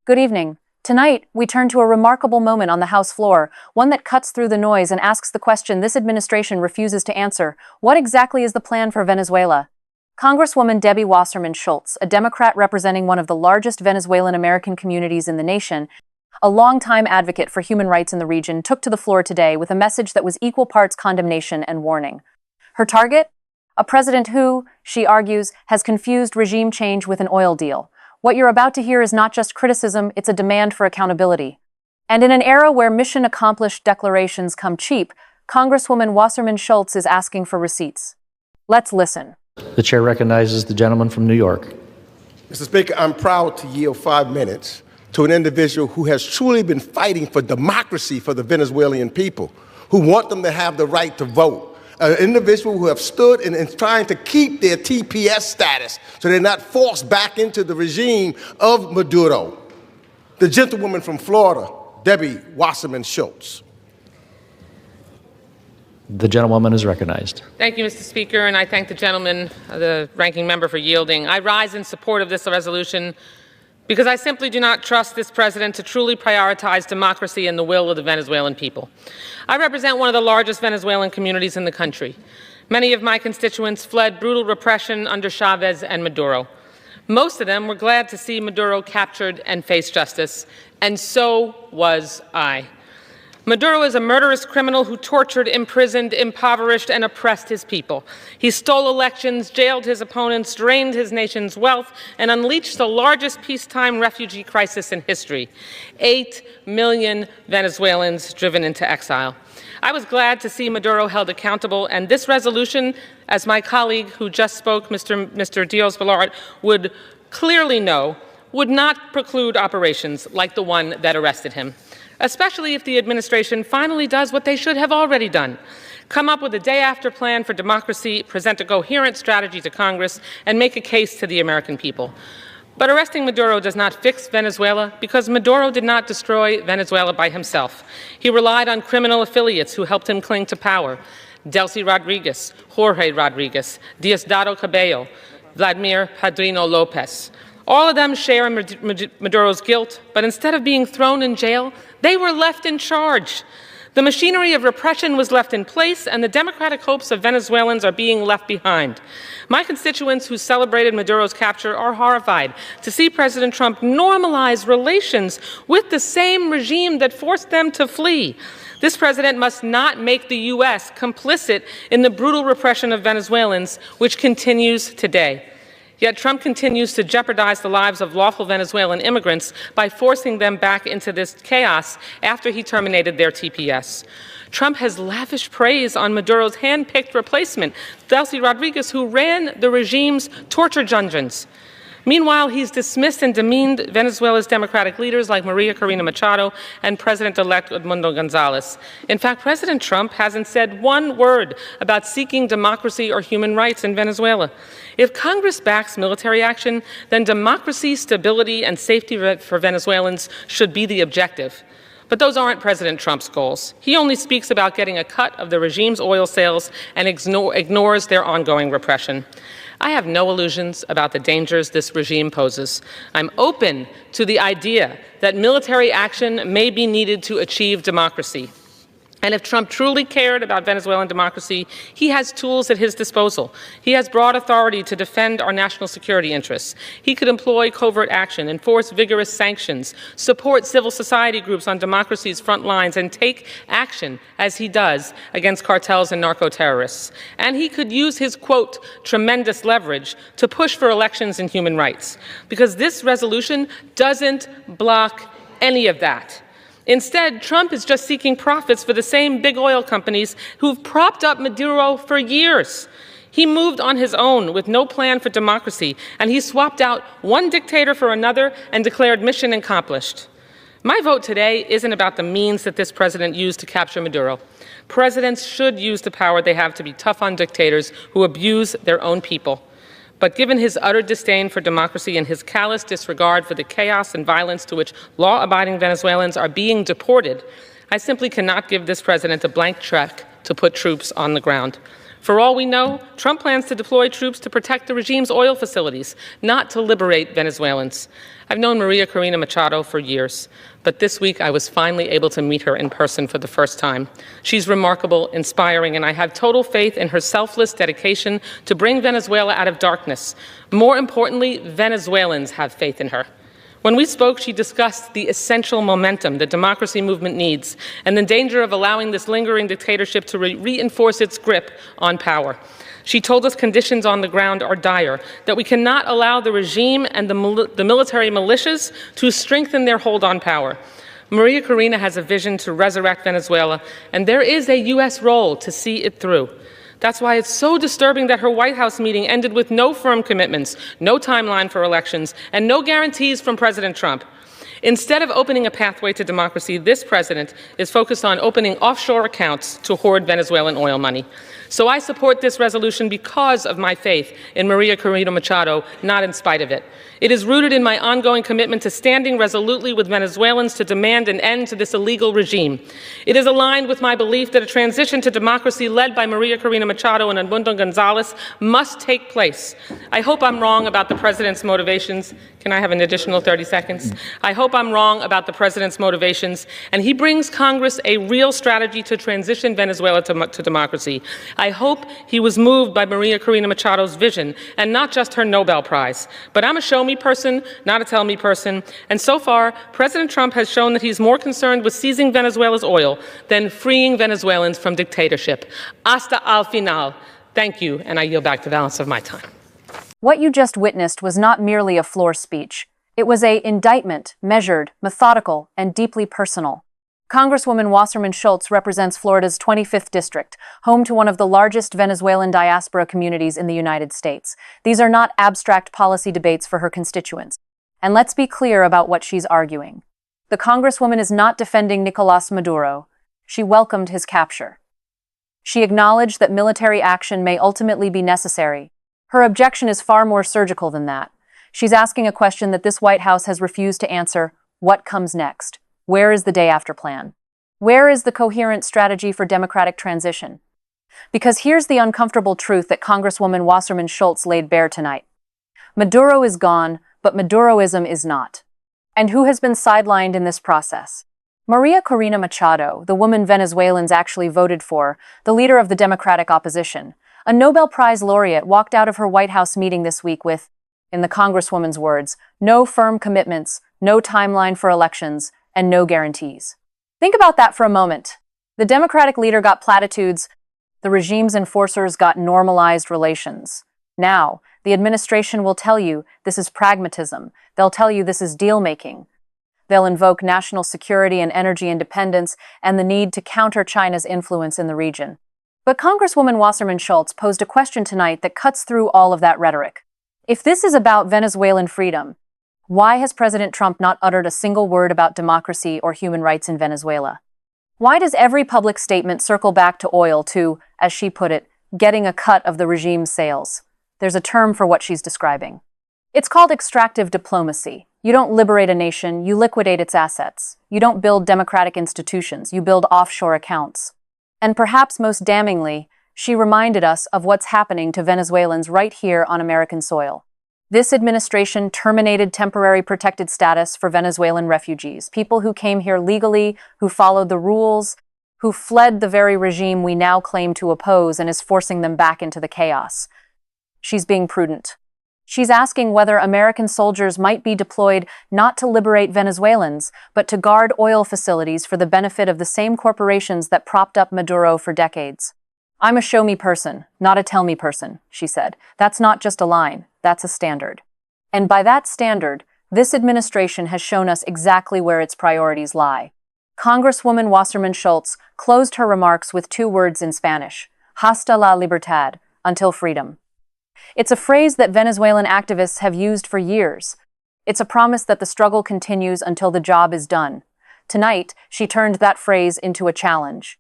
Good evening. Tonight, we turn to a remarkable moment on the House floor, one that cuts through the noise and asks the question this administration refuses to answer. What exactly is the plan for Venezuela? Congresswoman Debbie Wasserman Schultz, a Democrat representing one of the largest Venezuelan-American communities in the nation, a longtime advocate for human rights in the region, took to the floor today with a message that was equal parts condemnation and warning. Her target? A president who, she argues, has confused regime change with an oil deal. What you're about to hear is not just criticism, it's a demand for accountability. And in an era where mission-accomplished declarations come cheap, Congresswoman Wasserman Schultz is asking for receipts. Let's listen. The chair recognizes the gentleman from New York. Mr. Speaker, I'm proud to yield 5 minutes to an individual who has truly been fighting for democracy for the Venezuelan people, who want them to have the right to vote. An individual who have stood in trying to keep their TPS status so they're not forced back into the regime of Maduro. The gentlewoman from Florida, Debbie Wasserman Schultz. The gentlewoman is recognized. Thank you, Mr. Speaker, and I thank the gentleman, the ranking member, for yielding. I rise in support of this resolution because I simply do not trust this president to truly prioritize democracy and the will of the Venezuelan people. I represent one of the largest Venezuelan communities in the country. Many of my constituents fled brutal repression under Chavez and Maduro. Most of them were glad to see Maduro captured and face justice, and so was I. Maduro is a murderous criminal who tortured, imprisoned, impoverished, and oppressed his people. He stole elections, jailed his opponents, drained his nation's wealth, and unleashed the largest peacetime refugee crisis in history. 8 million Venezuelans driven into exile. I was glad to see Maduro held accountable, and this resolution, as my colleague who just spoke, Mr. Diaz-Balart, would clearly know, would not preclude operations like the one that arrested him, especially if the administration finally does what they should have already done: come up with a day-after plan for democracy, present a coherent strategy to Congress, and make a case to the American people. But arresting Maduro does not fix Venezuela, because Maduro did not destroy Venezuela by himself. He relied on criminal affiliates who helped him cling to power: Delcy Rodriguez, Jorge Rodriguez, Diosdado Cabello, Vladimir Padrino Lopez. All of them share in Maduro's guilt, but instead of being thrown in jail, they were left in charge. The machinery of repression was left in place, and the democratic hopes of Venezuelans are being left behind. My constituents who celebrated Maduro's capture are horrified to see President Trump normalize relations with the same regime that forced them to flee. This president must not make the U.S. complicit in the brutal repression of Venezuelans, which continues today. Yet Trump continues to jeopardize the lives of lawful Venezuelan immigrants by forcing them back into this chaos after he terminated their TPS. Trump has lavished praise on Maduro's hand-picked replacement, Delcy Rodriguez, who ran the regime's torture dungeons. Meanwhile, he's dismissed and demeaned Venezuela's democratic leaders like Maria Corina Machado and President-elect Edmundo Gonzalez. In fact, President Trump hasn't said one word about seeking democracy or human rights in Venezuela. If Congress backs military action, then democracy, stability, and safety for Venezuelans should be the objective. But those aren't President Trump's goals. He only speaks about getting a cut of the regime's oil sales and ignores their ongoing repression. I have no illusions about the dangers this regime poses. I'm open to the idea that military action may be needed to achieve democracy. And if Trump truly cared about Venezuelan democracy, he has tools at his disposal. He has broad authority to defend our national security interests. He could employ covert action, enforce vigorous sanctions, support civil society groups on democracy's front lines, and take action, as he does, against cartels and narco-terrorists. And he could use his, quote, tremendous leverage to push for elections and human rights, because this resolution doesn't block any of that. Instead, Trump is just seeking profits for the same big oil companies who've propped up Maduro for years. He moved on his own with no plan for democracy, and he swapped out one dictator for another and declared mission accomplished. My vote today isn't about the means that this president used to capture Maduro. Presidents should use the power they have to be tough on dictators who abuse their own people. But given his utter disdain for democracy and his callous disregard for the chaos and violence to which law-abiding Venezuelans are being deported, I simply cannot give this president a blank check to put troops on the ground. For all we know, Trump plans to deploy troops to protect the regime's oil facilities, not to liberate Venezuelans. I've known Maria Corina Machado for years, but this week I was finally able to meet her in person for the first time. She's remarkable, inspiring, and I have total faith in her selfless dedication to bring Venezuela out of darkness. More importantly, Venezuelans have faith in her. When we spoke, she discussed the essential momentum the democracy movement needs and the danger of allowing this lingering dictatorship to reinforce its grip on power. She told us conditions on the ground are dire, that we cannot allow the regime and the military militias to strengthen their hold on power. Maria Corina has a vision to resurrect Venezuela, and there is a U.S. role to see it through. That's why it's so disturbing that her White House meeting ended with no firm commitments, no timeline for elections, and no guarantees from President Trump. Instead of opening a pathway to democracy, this president is focused on opening offshore accounts to hoard Venezuelan oil money. So I support this resolution because of my faith in Maria Corina Machado, not in spite of it. It is rooted in my ongoing commitment to standing resolutely with Venezuelans to demand an end to this illegal regime. It is aligned with my belief that a transition to democracy led by Maria Corina Machado and Edmundo Gonzalez must take place. I hope I'm wrong about the president's motivations. Can I have an additional 30 seconds? I hope I'm wrong about the president's motivations, and he brings Congress a real strategy to transition Venezuela to democracy. I hope he was moved by Maria Corina Machado's vision and not just her Nobel Prize. But I'm a show me person, not a tell me person. And so far, President Trump has shown that he's more concerned with seizing Venezuela's oil than freeing Venezuelans from dictatorship. Hasta al final. Thank you, and I yield back the balance of my time. What you just witnessed was not merely a floor speech. It was an indictment, measured, methodical, and deeply personal. Congresswoman Wasserman Schultz represents Florida's 25th district, home to one of the largest Venezuelan diaspora communities in the United States. These are not abstract policy debates for her constituents. And let's be clear about what she's arguing. The Congresswoman is not defending Nicolás Maduro. She welcomed his capture. She acknowledged that military action may ultimately be necessary. Her objection is far more surgical than that. She's asking a question that this White House has refused to answer: what comes next? Where is the day-after plan? Where is the coherent strategy for democratic transition? Because here's the uncomfortable truth that Congresswoman Wasserman Schultz laid bare tonight. Maduro is gone, but Maduroism is not. And who has been sidelined in this process? Maria Corina Machado, the woman Venezuelans actually voted for, the leader of the Democratic opposition. A Nobel Prize laureate walked out of her White House meeting this week with, in the Congresswoman's words, no firm commitments, no timeline for elections, and no guarantees. Think about that for a moment. The Democratic leader got platitudes. The regime's enforcers got normalized relations. Now, the administration will tell you this is pragmatism. They'll tell you this is deal-making. They'll invoke national security and energy independence and the need to counter China's influence in the region. But Congresswoman Wasserman Schultz posed a question tonight that cuts through all of that rhetoric. If this is about Venezuelan freedom, why has President Trump not uttered a single word about democracy or human rights in Venezuela? Why does every public statement circle back to oil to, as she put it, getting a cut of the regime's sales? There's a term for what she's describing. It's called extractive diplomacy. You don't liberate a nation, you liquidate its assets. You don't build democratic institutions, you build offshore accounts. And perhaps most damningly, she reminded us of what's happening to Venezuelans right here on American soil. This administration terminated temporary protected status for Venezuelan refugees, people who came here legally, who followed the rules, who fled the very regime we now claim to oppose and is forcing them back into the chaos. She's being prudent. She's asking whether American soldiers might be deployed not to liberate Venezuelans, but to guard oil facilities for the benefit of the same corporations that propped up Maduro for decades. I'm a show-me person, not a tell-me person, she said. That's not just a line, that's a standard. And by that standard, this administration has shown us exactly where its priorities lie. Congresswoman Wasserman Schultz closed her remarks with two words in Spanish: hasta la libertad, until freedom. It's a phrase that Venezuelan activists have used for years. It's a promise that the struggle continues until the job is done. Tonight, she turned that phrase into a challenge.